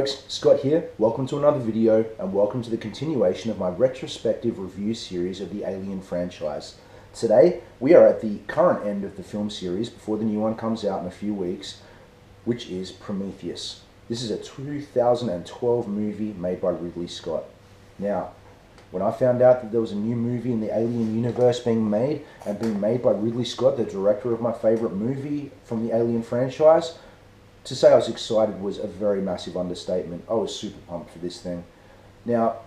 folks, Scott here. Welcome to another video and welcome to the continuation of my retrospective review series of the Alien franchise. Today we are at the current end of the film series before the new one comes out in a few weeks, which is Prometheus. This is a 2012 movie made by Ridley Scott. Now, when I found out that there was a new movie in the Alien universe being made and being made by Ridley Scott, the director of my favorite movie from the Alien franchise, to say I was excited was a very massive understatement. I was super pumped for this thing. Now,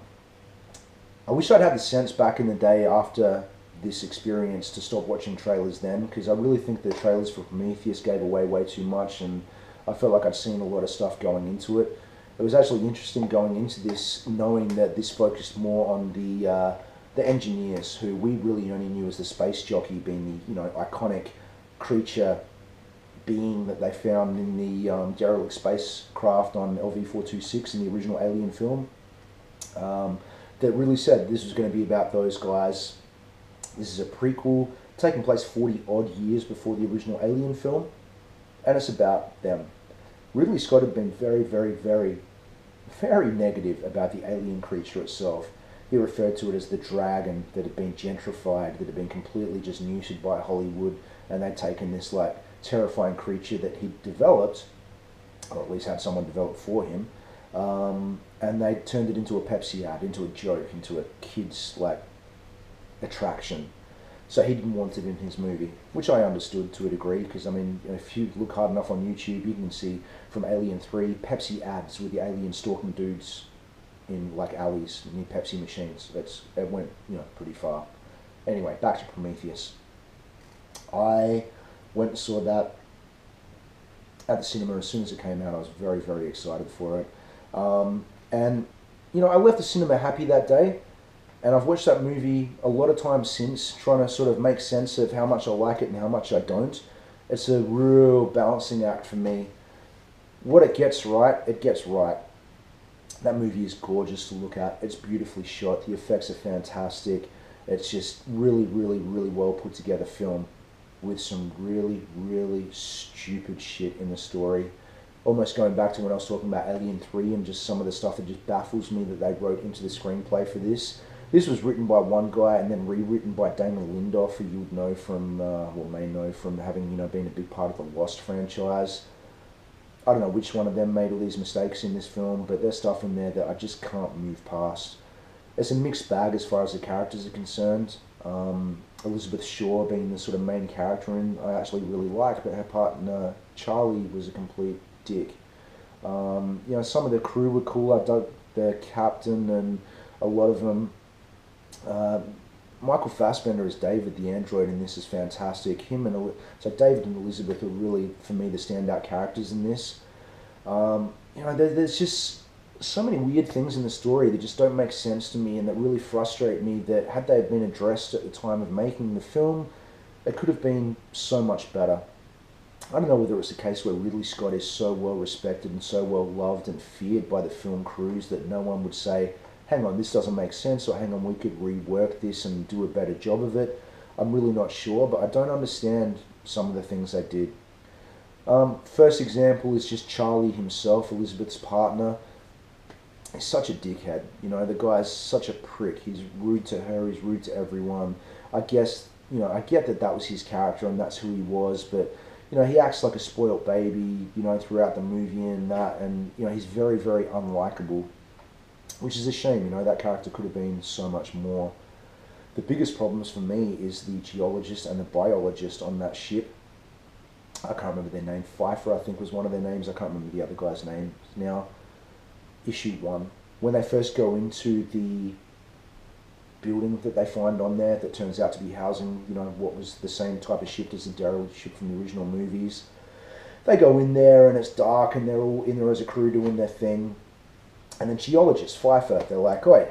I wish I'd had the sense back in the day after this experience to stop watching trailers then, because I really think the trailers for Prometheus gave away way too much, and I felt like I'd seen a lot of stuff going into it. It was actually interesting going into this, knowing that this focused more on the engineers, who we really only knew as the space jockey, being the iconic creature being that they found in the derelict spacecraft on LV-426 in the original Alien film. That really said this was going to be about those guys. This is a prequel taking place 40 odd years before the original Alien film, and it's about them. Ridley Scott had been very, very, very, very negative about the alien creature itself. He referred to it as the dragon that had been gentrified, that had been completely just neutered by Hollywood, and they'd taken this like terrifying creature that he'd developed, or at least had someone develop for him, and they turned it into a Pepsi ad, into a joke, into a kid's like attraction. So he didn't want it in his movie, which I understood to a degree, because I mean, if you look hard enough on YouTube, you can see from Alien 3 Pepsi ads with the aliens stalking dudes in like alleys near Pepsi machines. It went pretty far. Anyway, back to Prometheus. I went and saw that at the cinema as soon as it came out. I was very, very excited for it. And I left the cinema happy that day. And I've watched that movie a lot of times since, trying to sort of make sense of how much I like it and how much I don't. It's a real balancing act for me. What it gets right, it gets right. That movie is gorgeous to look at. It's beautifully shot. The effects are fantastic. It's just really, really, really well put together film with some really, really stupid shit in the story. Almost going back to when I was talking about Alien 3 and just some of the stuff that just baffles me that they wrote into the screenplay for this. This was written by one guy and then rewritten by Damon Lindelof, who you would know from, may know from having, been a big part of the Lost franchise. I don't know which one of them made all these mistakes in this film, but there's stuff in there that I just can't move past. It's a mixed bag as far as the characters are concerned. Elizabeth Shaw being the sort of main character, and I actually really liked, but her partner Charlie was a complete dick. Some of the crew were cool. I dug the captain and a lot of them. Michael Fassbender as David the android in this is fantastic. So David and Elizabeth are really, for me, the standout characters in this. There's just so many weird things in the story that just don't make sense to me and that really frustrate me, that had they been addressed at the time of making the film, it could have been so much better. I don't know whether it's a case where Ridley Scott is so well respected and so well loved and feared by the film crews that no one would say, hang on, this doesn't make sense, or hang on, we could rework this and do a better job of it. I'm really not sure, but I don't understand some of the things they did. First example is just Charlie himself, Elizabeth's partner. He's such a dickhead. The guy's such a prick. He's rude to her, he's rude to everyone. I guess, I get that was his character and that's who he was, but he acts like a spoiled baby, throughout the movie and that, and he's very, very unlikable, which is a shame. That character could have been so much more. The biggest problems for me is the geologist and the biologist on that ship. I can't remember their name. Pfeiffer, I think, was one of their names. I can't remember the other guy's name now. Issue 1, when they first go into the building that they find on there that turns out to be housing, what was the same type of ship as the derelict ship from the original movies. They go in there and it's dark and they're all in there as a crew doing their thing. And then geologist Pfeiffer, they're like, oi,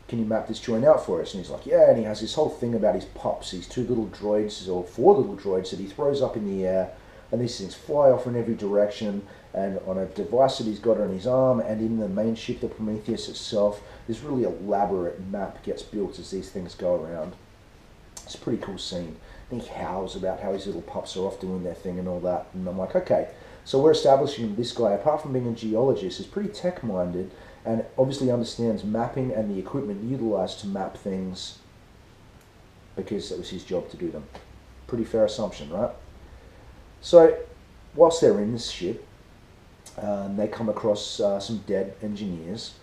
can you map this joint out for us? And he's like, yeah, and he has this whole thing about his pups, these 2 little droids, or 4 little droids that he throws up in the air, and these things fly off in every direction, and on a device that he's got on his arm, and in the main ship, the Prometheus itself, this really elaborate map gets built as these things go around. It's a pretty cool scene. And he howls about how his little pups are off doing their thing and all that, and I'm like, okay, So we're establishing this guy, apart from being a geologist, is pretty tech-minded and obviously understands mapping and the equipment utilized to map things because it was his job to do them. Pretty fair assumption, right? So whilst they're in this ship, they come across some dead engineers.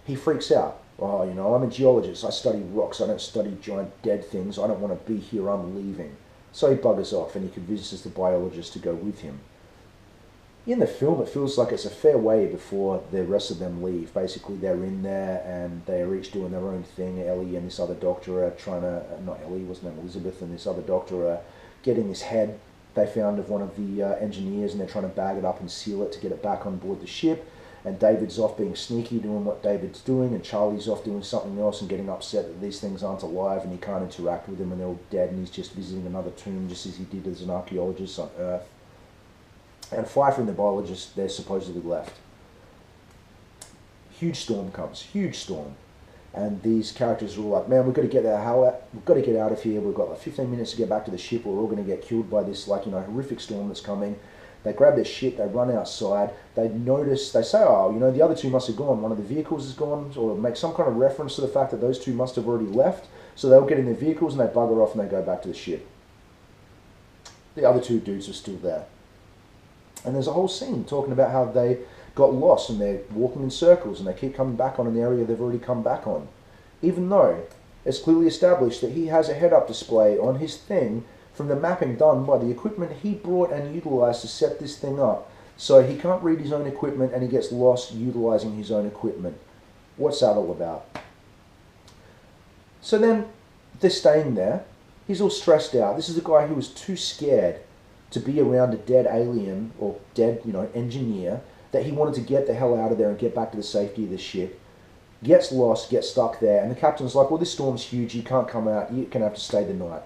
He freaks out. Oh, you know, I'm a geologist. I study rocks. I don't study giant dead things. I don't want to be here. I'm leaving. So he buggers off and he convinces the biologist to go with him. In the film, it feels like it's a fair way before the rest of them leave. Basically, they're in there and they're each doing their own thing. Ellie and this other doctor are trying to, not Ellie, wasn't it Elizabeth, and this other doctor are getting this head they found of one of the engineers, and they're trying to bag it up and seal it to get it back on board the ship. And David's off being sneaky, doing what David's doing, and Charlie's off doing something else and getting upset that these things aren't alive and he can't interact with them and they're all dead, and he's just visiting another tomb just as he did as an archaeologist on Earth. And Pfeiffer and the biologist, they're supposedly left. Huge storm comes, huge storm. And these characters are all like, man, we've got to get we've got to get out of here. We've got like 15 minutes to get back to the ship, or we're all going to get killed by this, like, you know, horrific storm that's coming. They grab their shit, they run outside, they notice, they say, oh, you know, the other two must have gone. One of the vehicles is gone, or make some kind of reference to the fact that those two must have already left. So they'll get in their vehicles and they bugger off and they go back to the ship. The other two dudes are still there. And there's a whole scene talking about how they got lost and they're walking in circles and they keep coming back on an area they've already come back on. Even though it's clearly established that he has a head-up display on his thing from the mapping done by the equipment he brought and utilized to set this thing up. So he can't read his own equipment and he gets lost utilizing his own equipment. What's that all about? So then they're staying there. He's all stressed out. This is a guy who was too scared to be around a dead alien or dead, you know, engineer, that he wanted to get the hell out of there and get back to the safety of the ship. Gets lost, gets stuck there, and the captain's like, well, this storm's huge, you can't come out, you're going to have to stay the night.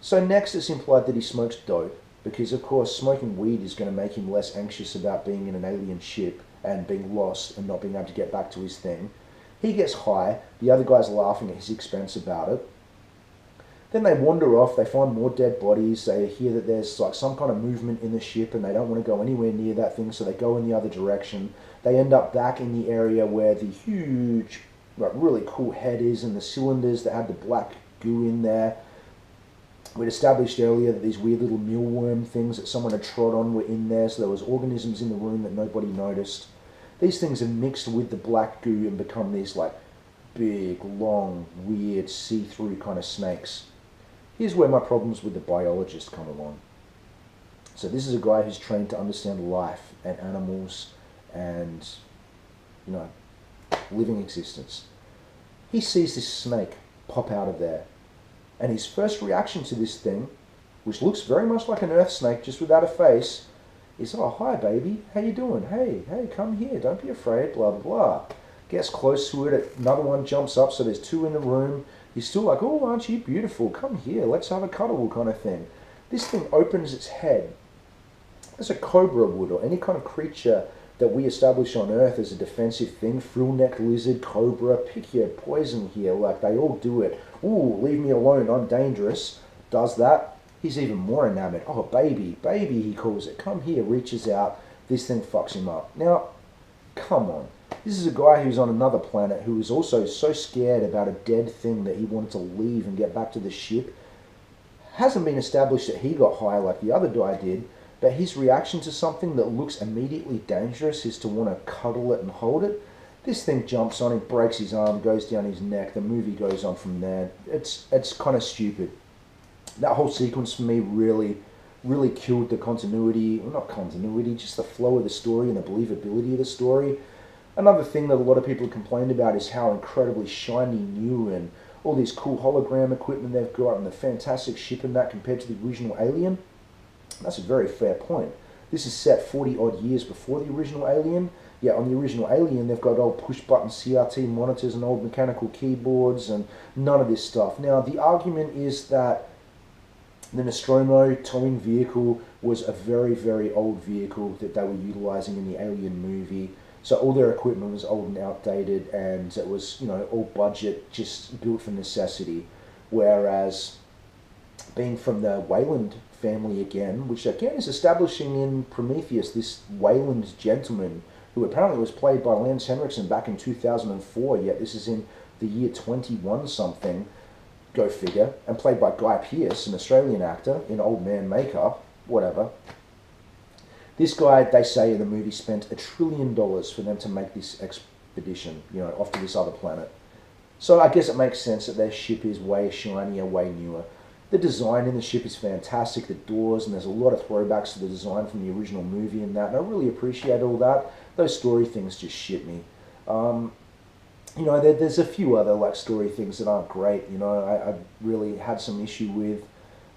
So next it's implied that he smokes dope, because of course smoking weed is going to make him less anxious about being in an alien ship and being lost and not being able to get back to his thing. He gets high, the other guy's laughing at his expense about it. Then they wander off, they find more dead bodies, they hear that there's like some kind of movement in the ship and they don't want to go anywhere near that thing, so they go in the other direction. They end up back in the area where the huge, like, really cool head is and the cylinders that had the black goo in there. We'd established earlier that these weird little mealworm things that someone had trod on were in there, so there was organisms in the room that nobody noticed. These things have mixed with the black goo and become these like big, long, weird, see-through kind of snakes. Here's where my problems with the biologist come along. So this is a guy who's trained to understand life and animals and, you know, living existence. He sees this snake pop out of there. And his first reaction to this thing, which looks very much like an earth snake just without a face, is, oh, hi baby, how you doing? Hey, come here, don't be afraid, blah, blah, blah. Gets close to it, another one jumps up, so there's two in the room. He's still like, oh, aren't you beautiful? Come here, let's have a cuddle kind of thing. This thing opens its head, as a cobra would, or any kind of creature that we establish on Earth as a defensive thing. Frill-necked lizard, cobra, pick your poison here, like they all do it. Ooh, leave me alone, I'm dangerous. Does that. He's even more enamored. Oh, baby, he calls it. Come here, reaches out. This thing fucks him up. Now, come on. This is a guy who's on another planet who is also so scared about a dead thing that he wanted to leave and get back to the ship. Hasn't been established that he got high like the other guy did, but his reaction to something that looks immediately dangerous is to want to cuddle it and hold it. This thing jumps on him, breaks his arm, goes down his neck. The movie goes on from there. It's kind of stupid. That whole sequence for me really killed the continuity, well, not continuity, just the flow of the story and the believability of the story. Another thing that a lot of people complained about is how incredibly shiny new and all this cool hologram equipment they've got and the fantastic ship and that compared to the original Alien. That's a very fair point. This is set 40 odd years before the original Alien. Yeah, on the original Alien they've got old push-button CRT monitors and old mechanical keyboards and none of this stuff. Now the argument is that the Nostromo towing vehicle was a very, very old vehicle that they were utilizing in the Alien movie. So all their equipment was old and outdated, and it was, you know, all budget, just built for necessity. Whereas being from the Wayland family again, which again is establishing in Prometheus this Wayland gentleman who apparently was played by Lance Henriksen back in 2004, yet this is in the year 21 something, go figure, and played by Guy Pearce, an Australian actor, in old man makeup, whatever. This guy, they say in the movie, spent $1 trillion for them to make this expedition, off to this other planet. So I guess it makes sense that their ship is way shinier, way newer. The design in the ship is fantastic, the doors, and there's a lot of throwbacks to the design from the original movie and that, and I really appreciate all that. Those story things just shit me. There's a few other story things that aren't great, I really had some issue with,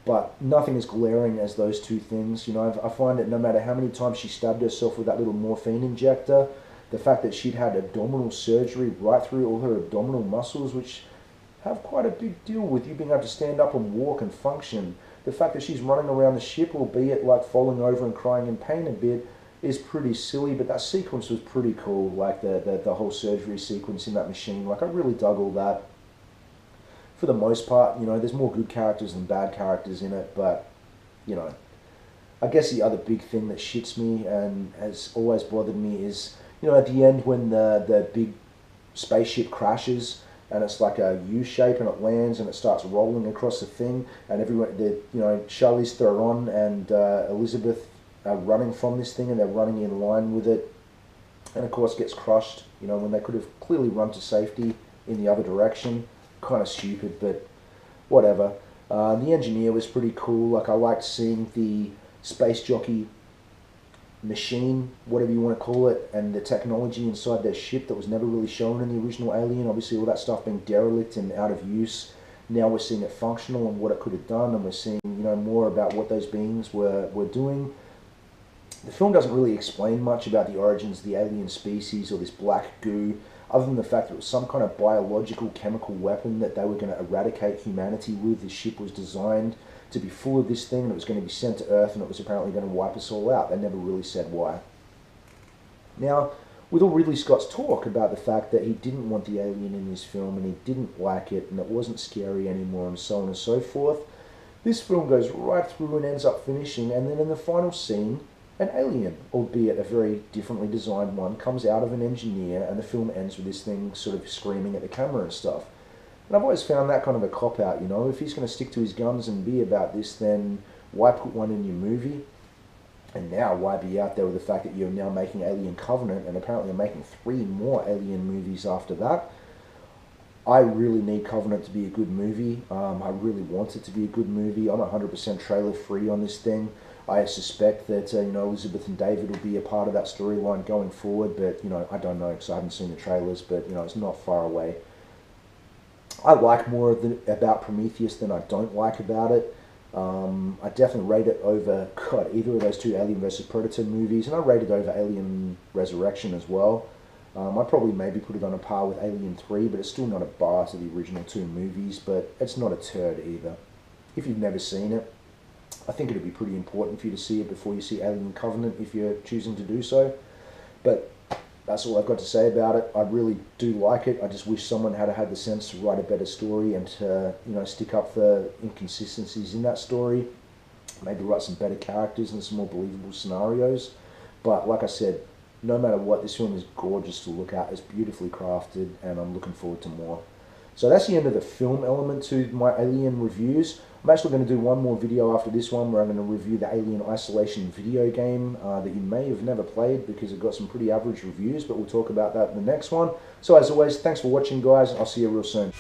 but nothing as glaring as those two things. I find that no matter how many times she stabbed herself with that little morphine injector, the fact that she'd had abdominal surgery right through all her abdominal muscles, which have quite a big deal with you being able to stand up and walk and function. The fact that she's running around the ship, albeit falling over and crying in pain a bit, is pretty silly, but that sequence was pretty cool, the whole surgery sequence in that machine. I really dug all that. For the most part, there's more good characters than bad characters in it, but, I guess the other big thing that shits me and has always bothered me is, at the end when the big spaceship crashes, and it's like a U shape, and it lands, and it starts rolling across the thing, and everyone, Charlize Theron and Elizabeth are running from this thing, and they're running in line with it, and of course gets crushed, when they could have clearly run to safety in the other direction. Kind of stupid, but whatever. The engineer was pretty cool. I liked seeing the space jockey machine, whatever you want to call it, and the technology inside their ship that was never really shown in the original Alien. Obviously all that stuff being derelict and out of use. Now we're seeing it functional and what it could have done, and we're seeing more about what those beings were doing. The film doesn't really explain much about the origins of the alien species or this black goo, other than the fact that it was some kind of biological chemical weapon that they were going to eradicate humanity with. This ship was designed to be full of this thing, and it was going to be sent to Earth, and it was apparently going to wipe us all out. They never really said why. Now, with all Ridley Scott's talk about the fact that he didn't want the alien in this film, and he didn't like it, and it wasn't scary anymore, and so on and so forth, this film goes right through and ends up finishing, and then in the final scene, an alien, albeit a very differently designed one, comes out of an engineer, and the film ends with this thing sort of screaming at the camera and stuff. And I've always found that kind of a cop-out, If he's going to stick to his guns and be about this, then why put one in your movie? And now why be out there with the fact that you're now making Alien Covenant, and apparently you're making 3 more Alien movies after that? I really need Covenant to be a good movie. I really want it to be a good movie. I'm 100% trailer free on this thing. I suspect that Elizabeth and David will be a part of that storyline going forward, but I don't know because I haven't seen the trailers, but it's not far away. I like more about Prometheus than I don't like about it. I definitely rate it over either of those two Alien vs Predator movies, and I rate it over Alien Resurrection as well. I'd probably maybe put it on a par with Alien 3, but it's still not a bar to the original 2 movies, but it's not a turd either. If you've never seen it, I think it'd be pretty important for you to see it before you see Alien Covenant if you're choosing to do so. But that's all I've got to say about it. I really do like it. I just wish someone had had the sense to write a better story and to stick up for inconsistencies in that story. Maybe write some better characters and some more believable scenarios. But like I said, no matter what, this film is gorgeous to look at. It's beautifully crafted, and I'm looking forward to more. So that's the end of the film element to my Alien reviews. I'm actually going to do one more video after this one where I'm going to review the Alien Isolation video game that you may have never played because it got some pretty average reviews, but we'll talk about that in the next one. So as always, thanks for watching, guys. I'll see you real soon.